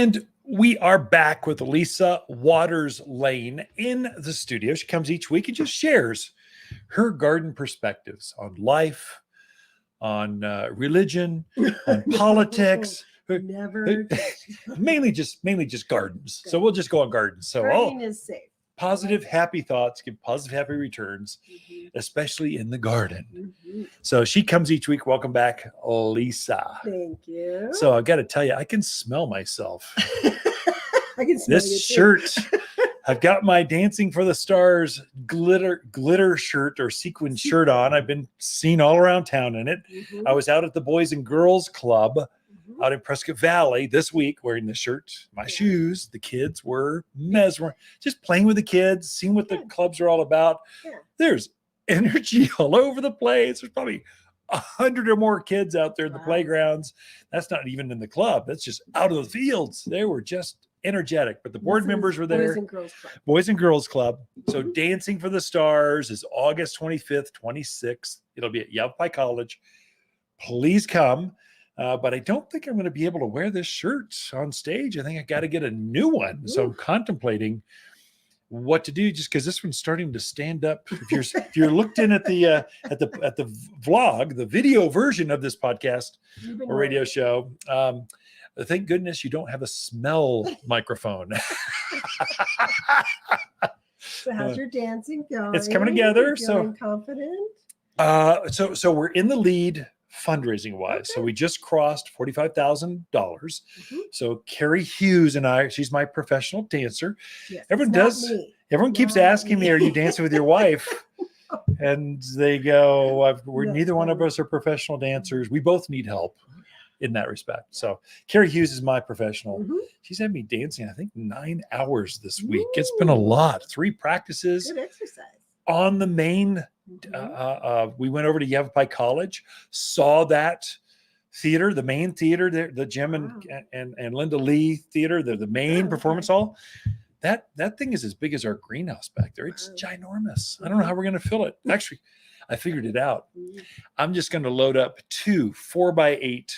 And we are back with Lisa Waters Lain in the studio. She comes each week and just shares her garden perspectives on life, on religion, on politics. Never. mainly just gardens. So we'll just go on gardens. So Gardening is safe. Positive, happy thoughts give positive, happy returns, especially in the garden. So she comes each week. Welcome back, Lisa. Thank you. So I got to tell you, I can smell myself. I can smell This shirt. I've got my Dancing for the Stars glitter shirt or sequin shirt on. I've been seen all around town in it. I was out at the Boys and Girls Club out in Prescott Valley this week wearing this shirt, my shoes. The kids were mesmerized, just playing with the kids, seeing what the clubs are all about. There's energy all over the place. There's probably 100 or more kids out there in the playgrounds. That's not even in the club. That's just out of the fields. They were just energetic, but the board members were there. Boys and Girls Club. So Dancing for the Stars is August 25th, 26th. It'll be at Yavapai College. Please come. But I don't think I'm going to be able to wear this shirt on stage. I think I got to get a new one. So I'm contemplating what to do, just because this one's starting to stand up. If you're looked in at the vlog, the video version of this podcast or radio show, thank goodness you don't have a smell microphone. So how's your dancing going? It's coming together. Feeling confident? So we're in the lead fundraising wise. So we just crossed $45,000. So Carrie Hughes and I, she's my professional dancer. Yes, Everyone keeps asking me, are you dancing with your wife? And they go, neither one of us are professional dancers. We both need help in that respect. So Carrie Hughes is my professional. She's had me dancing, I think 9 hours this week. It's been a lot. 3 practices. Good exercise. On the main, we went over to Yavapai College, saw that theater, the main theater there, the Jim and Linda Lee theater, the main performance hall. That thing is as big as our greenhouse back there. It's ginormous. I don't know how we're going to fill it. Actually, I figured it out. I'm just going to load up 2 4x8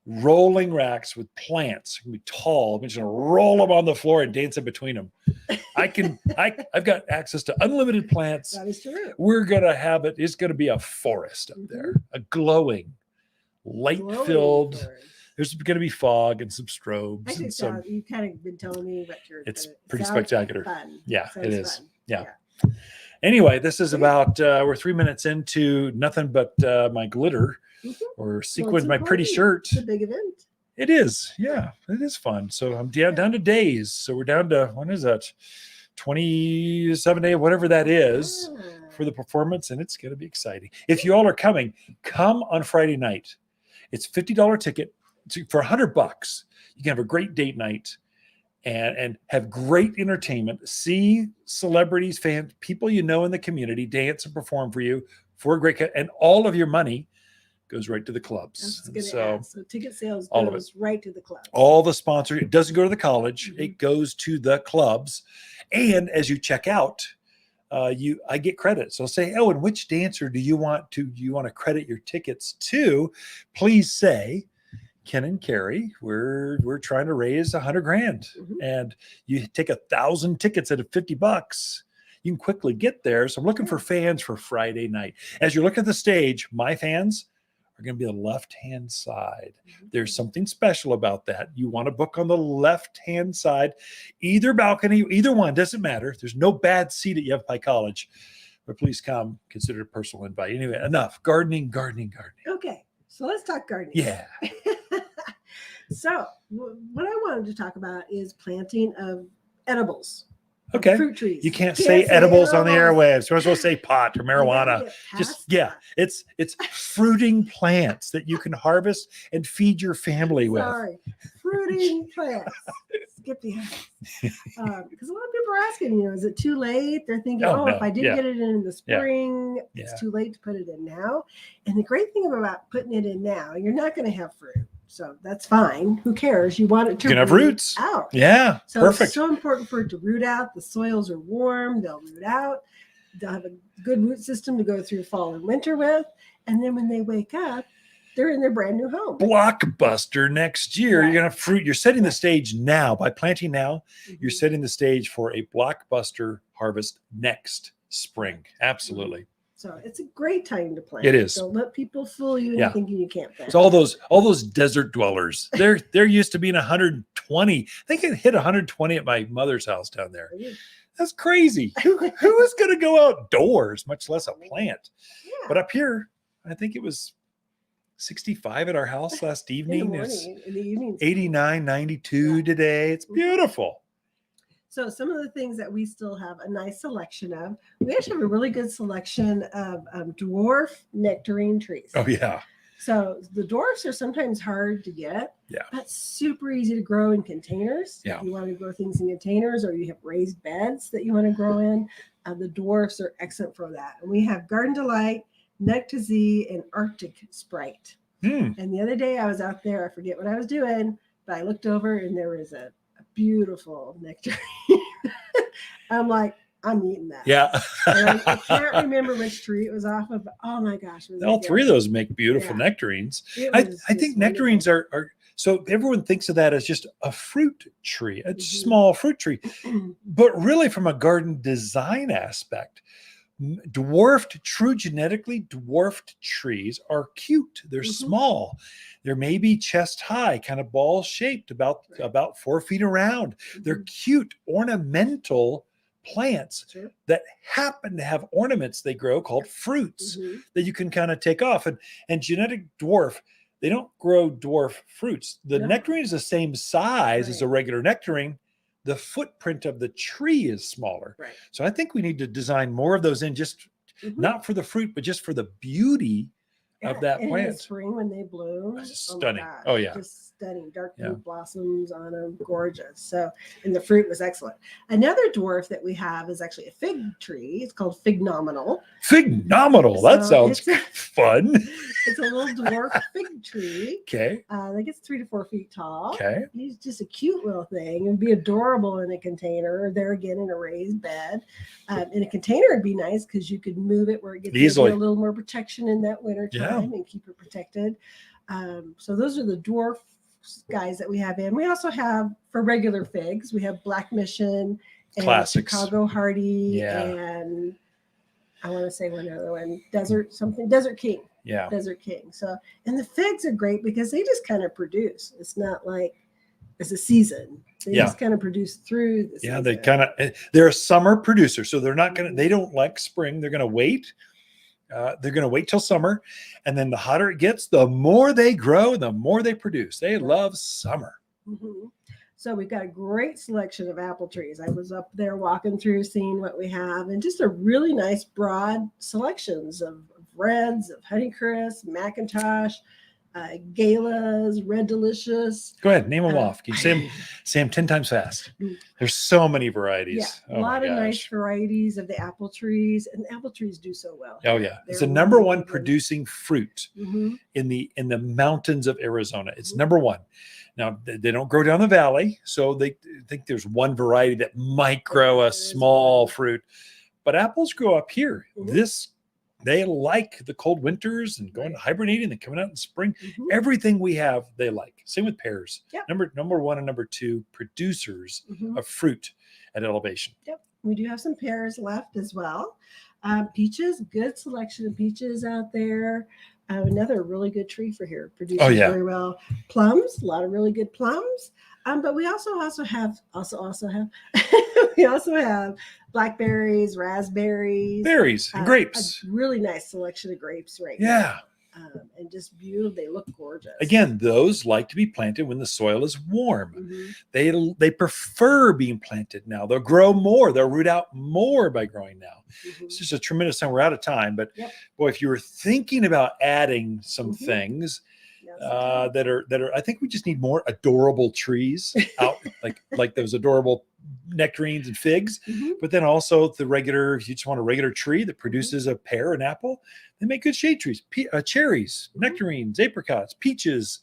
rolling racks with plants. It's going to be tall. I'm just going to roll them on the floor and dance in between them. I've got access to unlimited plants. That is true. We're going to have it. It's going to be a forest up there, a glowing, light-filled. There's going to be fog and some strobes. I think so. You've kind of been telling me what it's pretty spectacular. Fun. Yeah, it is. Fun. Yeah. Anyway, this is about, we're 3 minutes into nothing but my glitter or sequins, my pretty shirt. It's a big event. It is. Yeah, it is fun. So I'm down to days. So we're down to, when is that? 27 days, whatever that is for the performance. And it's going to be exciting. If you all are coming, come on Friday night. It's $50 ticket for $100. You can have a great date night and have great entertainment. See celebrities, fans, people you know in the community dance and perform for you for a great, and all of your money goes right to the clubs. So ticket sales all goes right to the clubs. All the sponsor, it doesn't go to the college, it goes to the clubs. And as you check out, I get credit. So say, and which dancer do you want to credit your tickets to? Please say Ken and Carrie, we're trying to raise $100,000, and you take 1,000 tickets at $50. You can quickly get there. So I'm looking for fans for Friday night. As you look at the stage, my fans are going to be the left-hand side. There's something special about that. You want to book on the left-hand side, either balcony, either one, doesn't matter. There's no bad seat at Yavapai College, but please come, consider it a personal invite. Anyway, enough. Gardening. Okay, so let's talk gardening. Yeah. So what I wanted to talk about is planting of edibles. Okay. Fruit trees. You can't say edibles on the airwaves. You're supposed to say pot or marijuana. It's fruiting plants that you can harvest and feed your family with. Sorry, fruiting plants. Skip the because a lot of people are asking, is it too late? They're thinking, no. If I didn't get it in the spring, it's too late to put it in now. And the great thing about putting it in now, you're not going to have fruit. So that's fine. Who cares? You want it to have roots out. Yeah, so perfect. It's so important for it to root out. The soils are warm. They'll root out. They'll have a good root system to go through fall and winter with. And then when they wake up, They're in their brand new home. Blockbuster next year. Right. You're going to fruit. You're setting the stage now by planting now. You're setting the stage for a blockbuster harvest next spring. Absolutely. So it's a great time to plant. It is. Don't let people fool you into thinking you can't plant. So all those desert dwellers, they're used to being 120. I think it hit 120 at my mother's house down there. That's crazy. Who is going to go outdoors, much less a plant? Yeah. But up here, I think it was 65 at our house last evening. In the morning, in the evening. 89, 92 today. It's beautiful. So some of the things that we still have a nice selection of, we actually have a really good selection of dwarf nectarine trees. Oh, yeah. So the dwarfs are sometimes hard to get, but super easy to grow in containers. Yeah. If you want to grow things in containers, or you have raised beds that you want to grow in, the dwarfs are excellent for that. And we have Garden Delight, Nectazee, and Arctic Sprite. And the other day I was out there, I forget what I was doing, but I looked over and there was a beautiful nectarine. I'm like, I'm eating that. Yeah. And I can't remember which tree it was off of, but oh my gosh. All three of those make beautiful nectarines. I think nectarines are, so everyone thinks of that as just a fruit tree, a small fruit tree. But really from a garden design aspect, genetically dwarfed trees are cute. They're small. They're maybe chest high, kind of ball shaped, about 4 feet around. They're cute, ornamental plants that happen to have ornaments they grow called fruits that you can kind of take off. And genetic dwarf, they don't grow dwarf fruits. The nectarine is the same size as a regular nectarine. The footprint of the tree is smaller. So I think we need to design more of those in, just not for the fruit, but just for the beauty of that plant. In the spring when they bloom, it's stunning. Oh yeah, just stunning. Dark blue blossoms on them, gorgeous. So, and the fruit was excellent. Another dwarf that we have is actually a fig tree. It's called Fignominal. Fignominal. That sounds fun. It's a little dwarf fig tree. Okay. I think it's 3 to 4 feet tall. Okay. He's just a cute little thing. It'd be adorable in a container, or there again in a raised bed. In a container, it'd be nice because you could move it where it gets easily a little more protection in that winter time and keep it protected. So those are the dwarf guys that we have in. We also have, for regular figs, we have Black Mission and Classics. Chicago Hardy and I want to say one other one, Desert King. Yeah. Desert King. So, and the figs are great because they just kind of produce. It's not like it's a season. They just kind of produce through the season. They're a summer producer. So they don't like spring. They're going to wait. They're going to wait till summer. And then the hotter it gets, the more they grow, the more they produce. They love summer. So we've got a great selection of apple trees. I was up there walking through, seeing what we have, and just a really nice broad selections of reds, of Honeycrisp, Macintosh, Galas, Red Delicious. Go ahead, name them off. Can you say them 10 times fast? There's so many varieties. Yeah, a lot of nice varieties of the apple trees, and the apple trees do so well. Oh yeah, it's the number one producing fruit in the mountains of Arizona. It's number one. Now they don't grow down the valley, so they think there's one variety that might grow a small fruit, but apples grow up here. They like the cold winters and going to hibernating and coming out in spring. Everything we have, they like. Same with pears. Number one and number two producers of fruit at elevation. We do have some pears left as well. Peaches, good selection of peaches out there. Another really good tree for here. Produces very well. Plums, a lot of really good plums. But we also have we also have blackberries, raspberries, berries, and grapes. A really nice selection of grapes right now. And just beautiful. They look gorgeous. Again, those like to be planted when the soil is warm. They prefer being planted now. They'll grow more. They'll root out more by growing now. It's just a tremendous time. We're out of time, but boy, if you were thinking about adding some things that are, I think we just need more adorable trees out, like those adorable nectarines and figs, but then also if you just want a regular tree that produces a pear and apple, they make good shade trees, cherries, nectarines, apricots, peaches,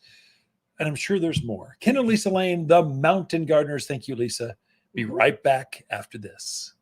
and I'm sure there's more. Ken and Lisa Lain, the Mountain Gardeners. Thank you, Lisa. Be right back after this.